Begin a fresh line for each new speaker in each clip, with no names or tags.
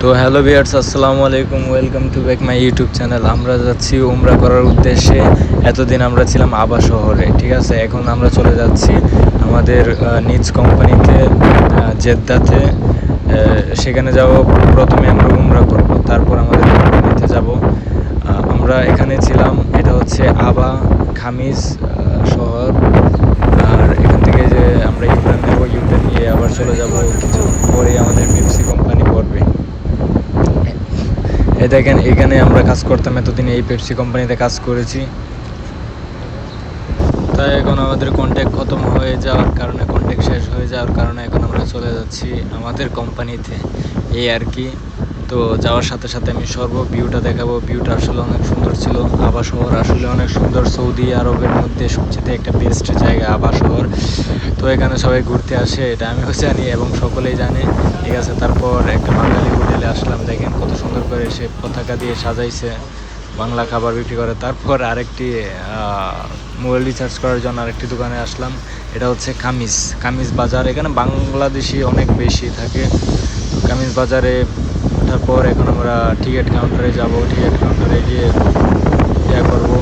তো hello viewers, আসসালামু আলাইকুম, welcome to back my YouTube channel. আমরা যাচ্ছি উমরা করার উদ্দেশ্যে। এতদিন আমরা ছিলাম আবা শহরে, ঠিক আছে। এখন আমরা চলে যাচ্ছি আমাদের নিজ কোম্পানিতে, জেদ্দাতে। সেখানে যাব। প্রথমে আমরা উমরা করব, তারপর আমাদের কোম্পানিতে যাব। আমরা এখানে ছিলাম, এটা হচ্ছে আবা খামিস শহর। আর এখান থেকে যে আমরা ইউটার্ন নেব, ইউটার্ন নিয়ে আবার চলে যাব। কিছু পরে আমাদের পেপসি কোম্পানি পড়বে। এই দেখেন, এখানে আমরা কাজ করতাম এতদিন, এই পেপসি কোম্পানিতে কাজ করেছি। তাই এখন আমাদের কন্ট্যাক্ট খতম হয়ে যাওয়ার কারণে, কন্ট্যাক্ট শেষ হয়ে যাওয়ার কারণে এখন আমরা চলে যাচ্ছি আমাদের কোম্পানিতে, এই আর কি। তো যাওয়ার সাথে সাথে আমি ভিউটা দেখাবো। ভিউটা আসলে অনেক সুন্দর ছিল। আবা শহর আসলে অনেক সুন্দর। সৌদি আরবের মধ্যে সবচেয়ে একটা বেস্ট জায়গা আবা শহর। তো এখানে সবাই ঘুরতে আসে, এটা আমিও জানি এবং সকলেই জানে, ঠিক আছে। তারপর একটা বাঙালি হোটেলে আসলাম, দেখেন কত সুন্দর করে সে পতাকা দিয়ে সাজাইছে, বাংলা খাবার বিক্রি করে। তারপর আরেকটি মোবাইল রিচার্জ করার জন্য আরেকটি দোকানে আসলাম, এটা হচ্ছে কামিজ বাজার। এখানে বাংলাদেশি অনেক বেশি থাকে। কামিজ বাজারে ওঠার পর এখন আমরা টিকিট কাউন্টারে যাব। টিকিট কাউন্টারে গিয়ে ইয়া করবো।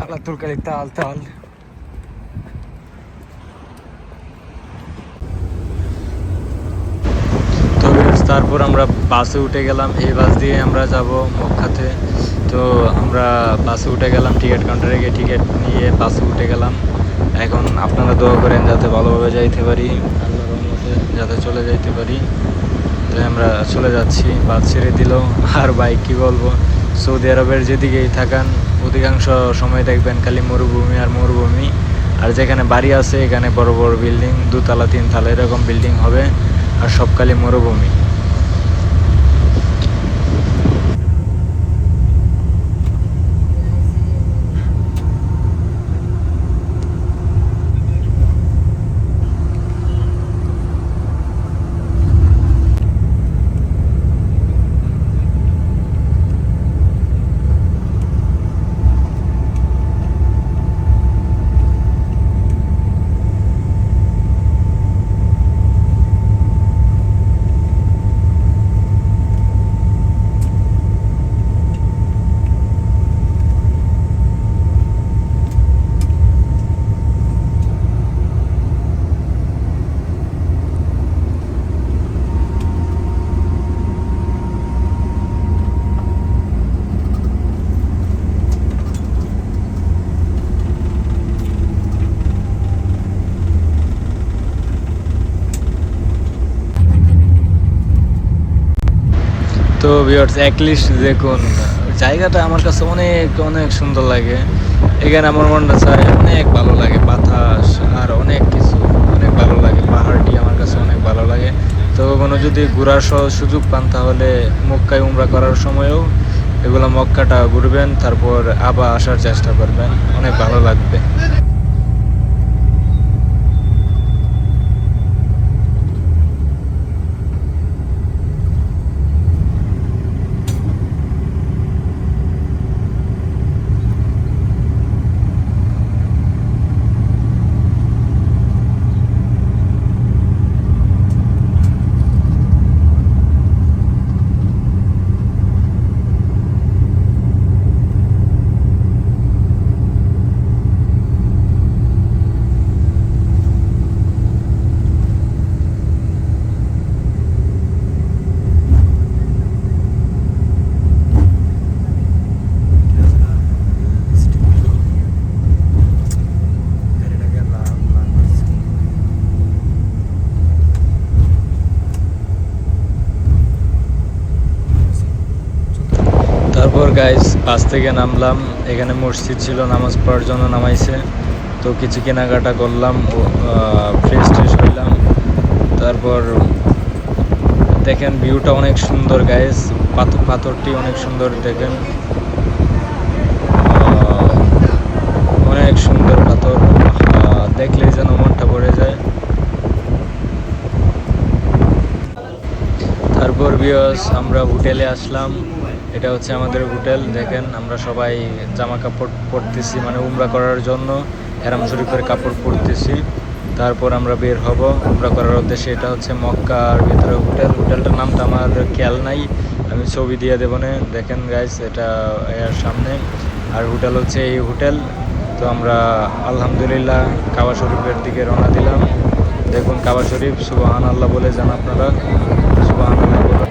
على طول قال تعال تعال। তো তারপর আমরা বাসে উঠে গেলাম। এই বাস দিয়ে আমরা যাব মক্কাতে। তো আমরা বাসে উঠে গেলাম, টিকিট কাউন্টারে গিয়ে টিকিট নিয়ে বাসে উঠে গেলাম। এখন আপনারা দোয়া করেন যাতে ভালোভাবে যাইতে পারি, আল্লাহর রহমতে যাতে চলে যাইতে পারি। তাই আমরা চলে যাচ্ছি। বাস ছেড়ে দিল। আর বাইক কি বলবো, সৌদি আরবের যেদিকেই থাকান অধিকাংশ সময় দেখবেন খালি মরুভূমি আর মরুভূমি। আর যেখানে বাড়ি আছে এখানে বড় বড় বিল্ডিং, 2 তলা 3 তলা এরকম বিল্ডিং হবে, আর সব খালি মরুভূমি। তো ভিউয়ার্স, অ্যাটলিস্ট দেখুন, জায়গাটা আমার কাছে অনেক অনেক সুন্দর লাগে। এখানে আমার মনটা চায়, অনেক ভালো লাগে। বাতাস আর অনেক কিছু অনেক ভালো লাগে। পাহাড়টি আমার কাছে অনেক ভালো লাগে। তো কোনো যদি ঘোরার সুযোগ পান তাহলে মক্কায় উমরা করার সময়ও এগুলো মক্কাটা ঘুরবেন, তারপর আবার আসার চেষ্টা করবেন, অনেক ভালো লাগবে। তারপর গাইস, বাস থেকে নামলাম। এখানে মসজিদ ছিল, নামাজ পড়ার জন্য নামাইছে। তো কিছু কেনাকাটা করলাম, ফ্রেশ ট্রেশ হইলাম। তারপর দেখেন ভিউটা অনেক সুন্দর গাইস, পাথরটি অনেক সুন্দর। দেখেন অনেক সুন্দর পাথর, দেখলেই যেন মনটা ভরে যায়। তারপর ভিউয়ার্স, আমরা হোটেলে আসলাম। এটা হচ্ছে আমাদের হোটেল। দেখেন আমরা সবাই জামা কাপড় পরতেছি, মানে উমরা করার জন্য। হেরাম শরীফের কাপড় পরতেছি। তারপর আমরা বের হব উমরা করার উদ্দেশ্যে। এটা হচ্ছে মক্কার ভিতরে হোটেলটার নামটা আমার খেয়াল নাই, আমি ছবি দিয়ে দেবো না। দেখেন গাইস, এটা এর সামনে, আর হোটেল হচ্ছে এই হোটেল। তো আমরা আলহামদুলিল্লাহ কাবা শরীফের দিকে রওনা দিলাম। দেখুন কাবা শরীফ, সুবহানাল্লাহ বলে যান আপনারা, সুবহানাল্লাহ বলে।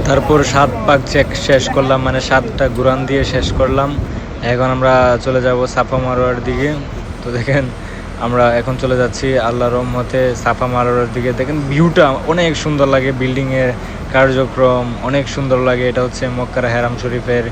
তারপর 7 পাক শেষ করলাম, মানে 7টা ঘুরান দিয়ে শেষ করলাম। এখন আমরা চলে যাব সাফা মারোয়ার দিকে। তো দেখেন আমরা এখন চলে যাচ্ছি আল্লাহর রহমতে সাফা মারোয়ার দিকে। দেখেন ভিউটা অনেক সুন্দর লাগে, বিল্ডিংয়ের কার্যক্রম অনেক সুন্দর লাগে। এটা হচ্ছে মক্কার হেরাম শরীফের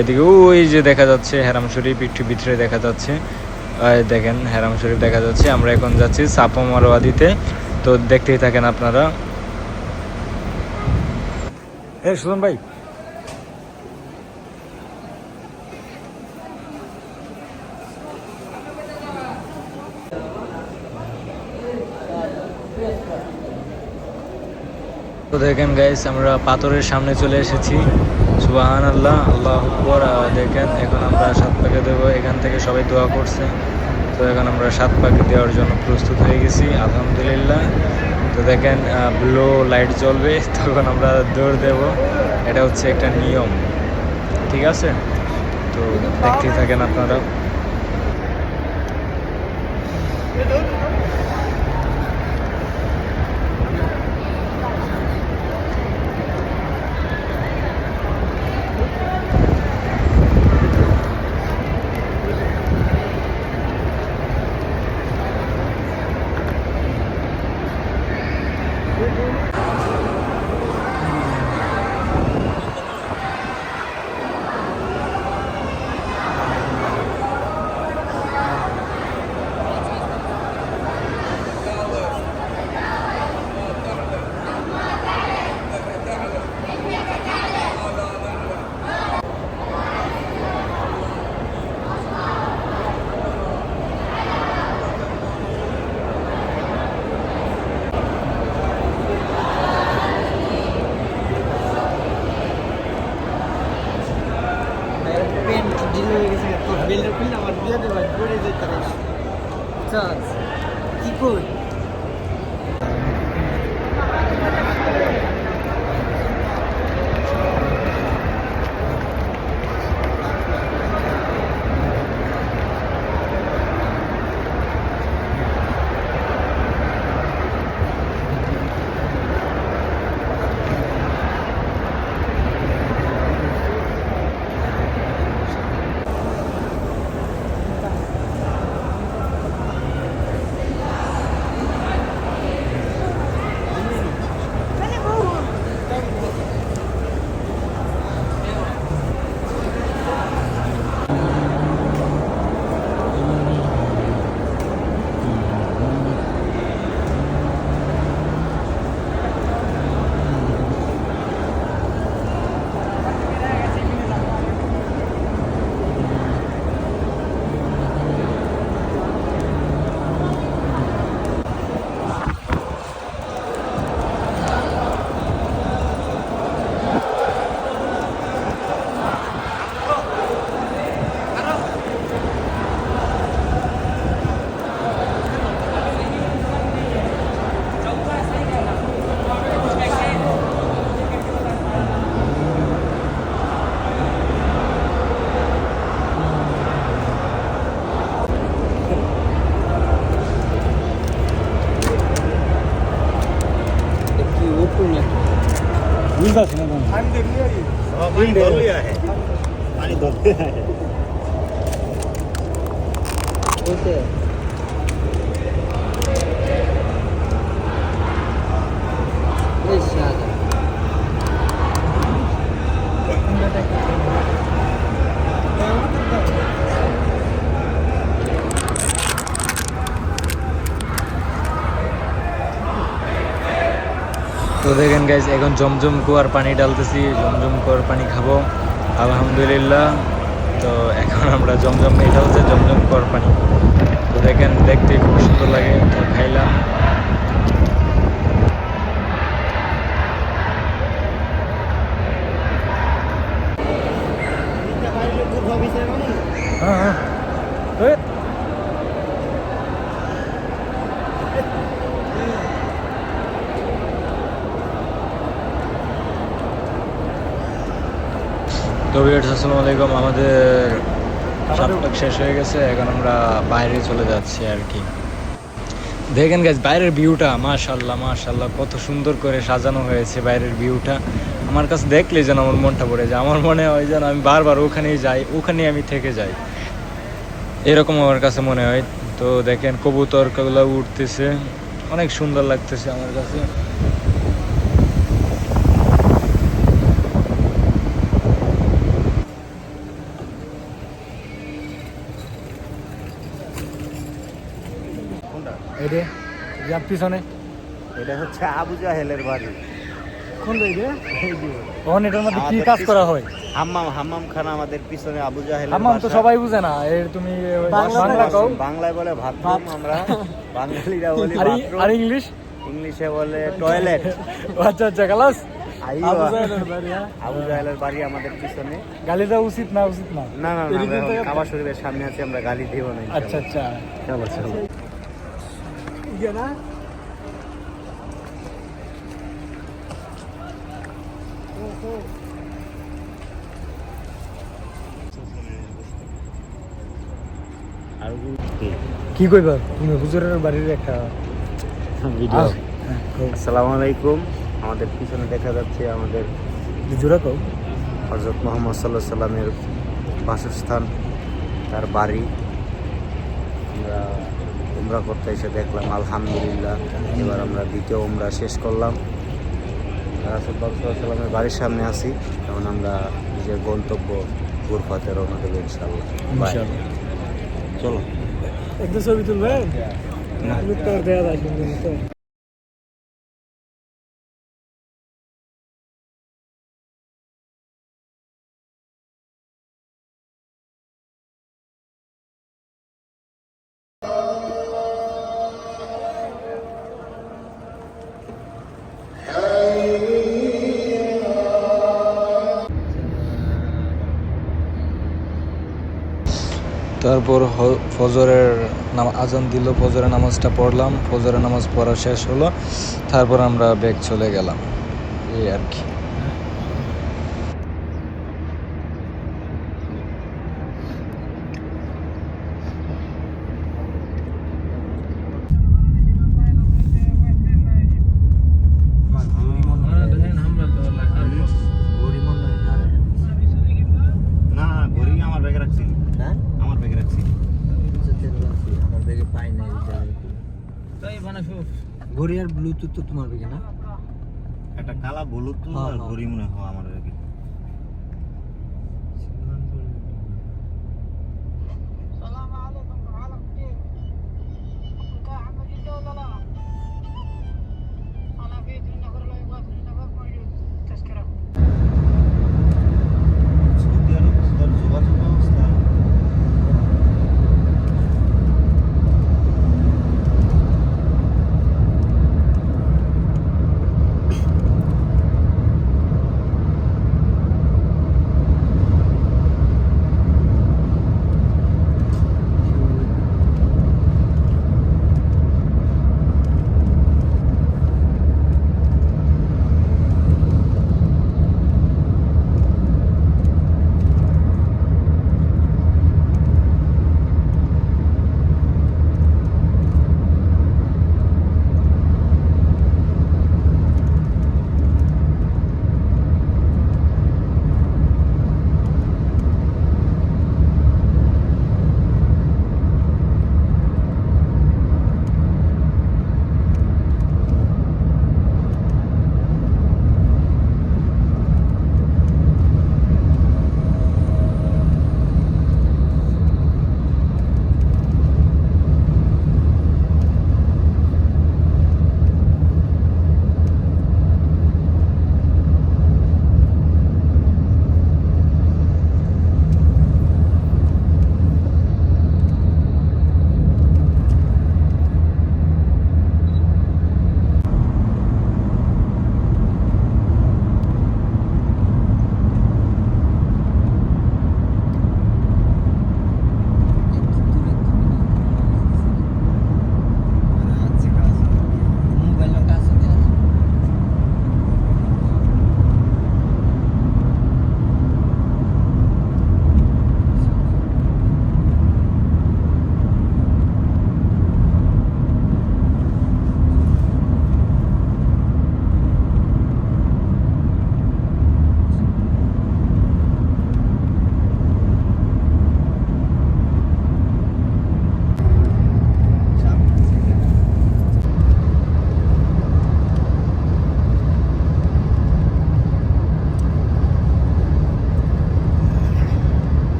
এদিকে ওই যে দেখা যাচ্ছে হেরাম শরীফ, একটু ভিতরে দেখা যাচ্ছে, দেখেন হেরাম শরীফ দেখা যাচ্ছে। আমরা এখন যাচ্ছি সাফা মারোয়া দিতে, তো দেখতেই থাকেন আপনারা। সুজন ভাই, তো দেখেন গাইস আমরা পাথরের সামনে চলে এসেছি। সুবহানাল্লাহ, আল্লাহু আকবার। দেখেন এখন আমরা 7 পাকে দেবো, এখান থেকে সবাই দোয়া করছে। তো এখন আমরা 7 পাকে দেওয়ার জন্য প্রস্তুত হয়ে গেছি আলহামদুলিল্লাহ। তো দেখেন ব্লু লাইট জ্বলবে, তখন আমরা দৌড় দেব, এটা হচ্ছে একটা নিয়ম, ঠিক আছে? তো দেখতেই থাকেন আপনারা।
কি কই
বুঝাচ্ছি না
पानी धो लिया है पानी धो लिया है
বলতে এই শালা
তো দেখেন গাইজ এখন জমজম কুয়ার পানি ডালতেছি, জমজম কুয়ার পানি খাবো আলহামদুলিল্লাহ। তো এখন আমরা জমজম, এটা হচ্ছে জমজম কুয়ার পানি। তো দেখেন দেখতে খুব সুন্দর লাগে, তো খাইলাম।
হ্যাঁ হ্যাঁ
তো ভিউয়ার্স আসসালামু আলাইকুম, আমাদের সাপটাক শেষ হয়ে গেছে, এখন আমরা বাইরে চলে যাচ্ছি আর কি। দেখেন গাইজ বাইরের ভিউটা মাশাআল্লাহ মাশাআল্লাহ কত সুন্দর করে সাজানো হয়েছে বাইরের ভিউটা। আমার কাছে দেখলে যেন আমার মনটা পড়ে যায়, আমার মনে হয় যেন আমি বারবার ওখানেই যাই, ওখানেই আমি থেকে যাই, এরকম আমার কাছে মনে হয়। তো দেখেন কবুতরগুলো উঠতেছে, অনেক সুন্দর লাগতেছে আমার কাছে।
এটা যার পিছনে
এটা হচ্ছে আবু জাহেলের বাড়ি।
কোন রে তখন এটার মধ্যে কি কাজ করা হয়?
হাম্মাম খানা আমাদের পিছনে আবু জাহেলের
হাম্মাম তো
বাসা।
সবাই বুঝে না, এর তুমি
বাংলা
বাংলা কও।
বাংলায় বলে বাথরুম, আমরা বাঙালিরা বলি
আর
বাথরুম,
আর ইংলিশ?
ইংলিশে বলে টয়লেট।
আচ্ছা আচ্ছা খালাস।
আইয়ো,
আবু জাহেলের বাড়ি, হ্যাঁ?
আবু জাহেলের বাড়ি আমাদের পিছনে।
গালি দেওয়া উচিত না, উচিত না।
না না না,
এদিকে
আমরা
থেকে-
কাবা শরীফের সামনে আছি, আমরা গালি দেব না
আচ্ছা আচ্ছা
চলো চলো।
ইয়ে না
আর
কি কইবা তুমি হুজুরের বাড়ির একটা
ভিডিও।
হ্যাঁ, কও।
আসসালামু আলাইকুম, আমাদের পিছনে দেখা যাচ্ছে আমাদের
জোড়া কও।
হযরত মুহাম্মদ সাল্লাল্লাহু আলাইহি সাল্লামের বাসস্থান, তার বাড়ি। আমরা উমরা করতে এসে দেখলাম আলহামদুলিল্লাহ, এবার আমরা দ্বিতীয় উমরা শেষ করলাম। রাসূল পাক সাল্লাল্লাহু আলাইহি সাল্লামের বাড়ির সামনে আছি, এখন আমরা নিজের গন্তব্য গুরফাতে রওনা দেবো ইনশাআল্লাহ। বাই।
ইনশাআল্লাহ।
চলো।
একটা ছবি তুলবেন?
না।
লুকটা দেয়া যায় সুন্দর তো।
তারপর ফজরের আজান দিল, ফজরের নামাজটা পড়লাম, ফজরের নামাজ পড়া শেষ হলো, তারপর আমরা ব্যাগ চলে গেলাম, এই আর কি।
না ঘড়ি আমার ব্যাগে রাখছি,
হ্যাঁ
আমার ব্যাগে রাখছি।
আমার ব্যাগে পাই নাই ঘড়ি আর ব্লুটুথ তো তোমার ব্যাগে না?
একটা কালা ব্লুটুথ
হ্যাঁ,
আর
হ্যাঁ।
ঘড়ি মনে হয় আমার ব্যাগে। সৌদি আরব তার যোগাযোগ ব্যবস্থা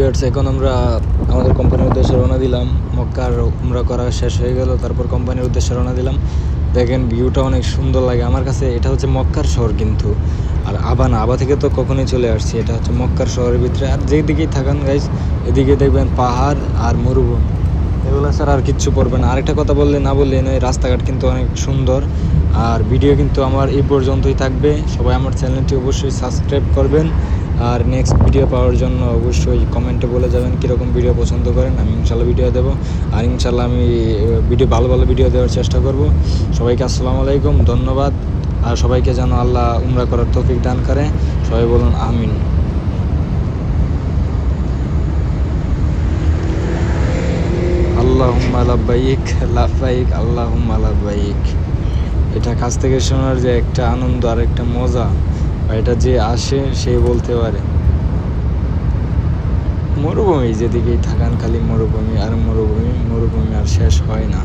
ভিউয়ার্স, এখন আমরা আমাদের কোম্পানির উদ্দেশ্যে রওনা দিলাম। মক্কার উমরা করা শেষ হয়ে গেল, তারপর কোম্পানির উদ্দেশ্যে রওনা দিলাম। দেখেন ভিউটা অনেক সুন্দর লাগে আমার কাছে। এটা হচ্ছে মক্কার শহর কিন্তু, আর আবা না, আবা থেকে তো কখনোই চলে আসছি। এটা হচ্ছে মক্কার শহরের ভিতরে। আর যেদিকেই থাকান গাইজ, এদিকে দেখবেন পাহাড় আর মরুভূমি, এগুলো ছাড়া আর কিচ্ছু পড়বে না। আরেকটা কথা বললে না বললে নয়, রাস্তাঘাট কিন্তু অনেক সুন্দর। আর ভিডিও কিন্তু আমার এই পর্যন্তই থাকবে। সবাই আমার চ্যানেলটি অবশ্যই সাবস্ক্রাইব করবেন, আর নেক্সট ভিডিও পাওয়ার জন্য অবশ্যই কমেন্টে বলে যাবেন কীরকম ভিডিও পছন্দ করেন। আমি ইনশাল্লাহ ভিডিও দেবো, আর ইনশাল্লাহ আমি ভালো ভালো ভিডিও দেওয়ার চেষ্টা করব। সবাইকে আসসালামু আলাইকুম, ধন্যবাদ। আর সবাইকে যেন আল্লাহ উমরা করার তৌফিক দান করে। সবাই বলুন আমিন। আল্লাহুম্মা লাব্বাইক লাব্বাইক আল্লাহুম্মা লাব্বাইক। এটা কাছ থেকে শোনার যে একটা আনন্দ আর একটা মজা, এটা যে আসে সে বলতে পারে। মরুভূমি যেদিকেই থাকান খালি মরুভূমি আর মরুভূমি, মরুভূমি আর শেষ হয় না।